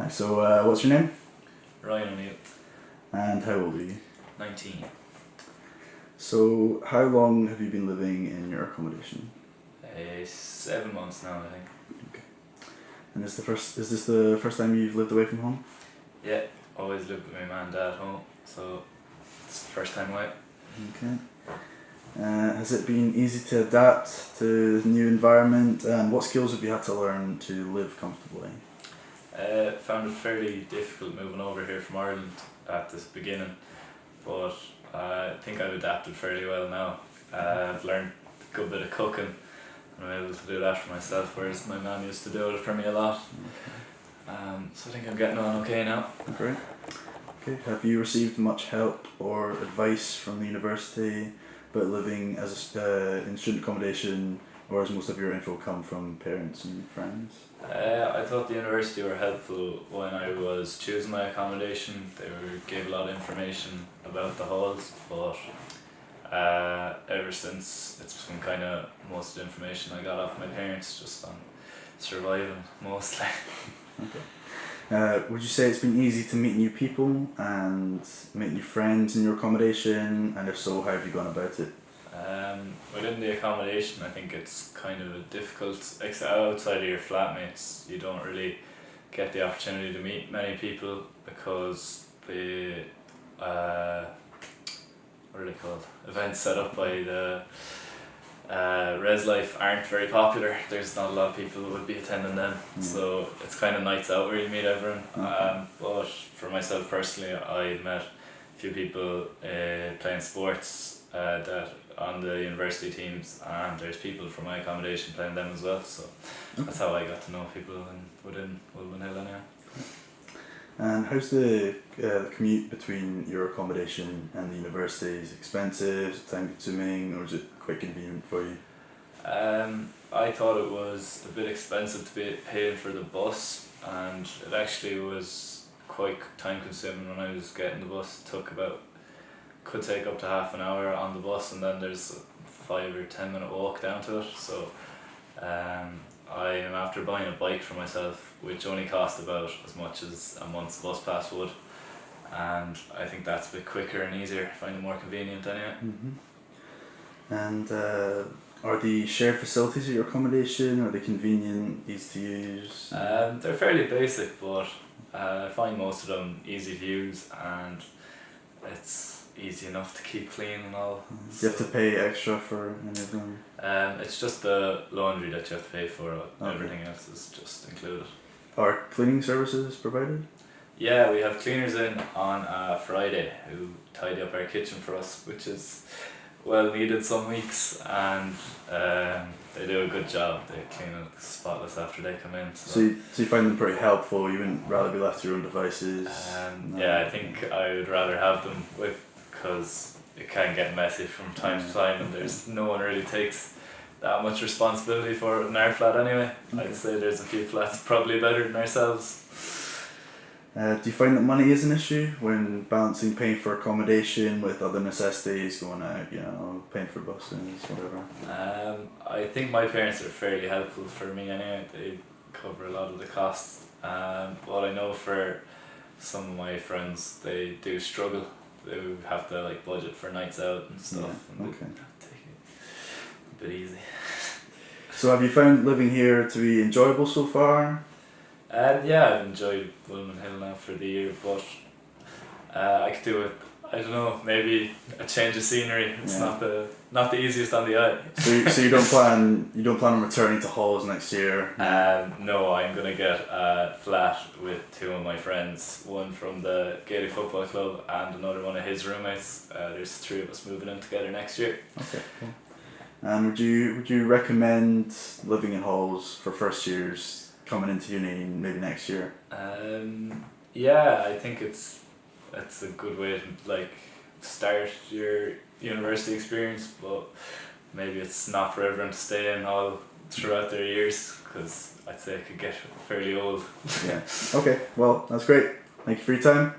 So, what's your name? Ryan O'Neill, And how old are you? 19. So, how long have you been living in your accommodation? 7 months now, I think. And is this the first time you've lived away from home? Yeah, always lived with my mum and dad at home, so it's the first time away. Okay. Has it been easy to adapt to the new environment, and what skills have you had to learn to live comfortably? Found it fairly difficult moving over here from Ireland at this beginning, but I think I've adapted fairly well now. I've learned a good bit of cooking, and I'm able to do that for myself, whereas my mum used to do it for me a lot. So I think I'm getting on okay now. Great. Okay. Have you received much help or advice from the university about living in student accommodation, or has most of your info come from parents and friends? I thought the university were helpful when I was choosing my accommodation. Gave a lot of information about the halls, but ever since it's been kind of most of the information I got off my parents, just on surviving mostly. Okay. Would you say it's been easy to meet new people and make new friends in your accommodation, and if so, how have you gone about it? Within the accommodation, I think it's kind of difficult. Outside of your flatmates, you don't really get the opportunity to meet many people because the what are they called? Events set up by the Res Life aren't very popular. There's not a lot of people who would be attending them, so it's kind of nights out where you meet everyone. But for myself personally, I've met a few people playing sports that on the university teams, and there's people from my accommodation playing them as well. So that's how I got to know people within Woolman Hill anyway. And how's the commute between your accommodation and the university? Is it expensive, is it time consuming, or is it quite convenient for you? I thought it was a bit expensive to be paying for the bus, and it actually was quite time consuming when I was getting the bus. Could take up to half an hour on the bus, and then there's a 5 or 10 minute walk down to it. So I am after buying a bike for myself, which only cost about as much as a month's bus pass would, and I think that's a bit quicker and easier. I find it more convenient anyway. And are the shared facilities at your accommodation, are they convenient, easy to use? They're fairly basic, but I find most of them easy to use, and it's easy enough to keep clean and all. Do you have to pay extra for any of them? It's just the laundry that you have to pay for. Everything else is just included. Are cleaning services provided? Yeah, we have cleaners in on a Friday who tidy up our kitchen for us, which is well needed some weeks, and they do a good job. They clean it spotless after they come in. So you find them pretty helpful? You wouldn't rather be left to your own devices? No. Yeah, I think I would rather have them because it can get messy from time to time, and there's no one really takes that much responsibility for it in our flat anyway. I'd say there's a few flats probably better than ourselves. Do you find that money is an issue when balancing paying for accommodation with other necessities, going out, paying for buses, whatever? I think my parents are fairly helpful for me anyway. They cover a lot of the costs. But I know for some of my friends, they do struggle. They have to budget for nights out and stuff. Yeah, and okay. Take it a bit easy. So have you found living here to be enjoyable so far? Yeah, I've enjoyed Woolman Hill now for the year, but I could do it. I don't know, maybe a change of scenery. It's not the easiest on the eye. So you don't plan on returning to halls next year? No, I'm gonna get a flat with two of my friends, one from the Gaelic Football Club and another one of his roommates. There's 3 of us moving in together next year. Okay, cool. And would you recommend living in halls for first years coming into uni maybe next year? Yeah, I think it's a good way to start your university experience, but maybe it's not for everyone to stay in all throughout their years, because I'd say it could get fairly old. Yeah. Okay, well, that's great. Thank you for your time.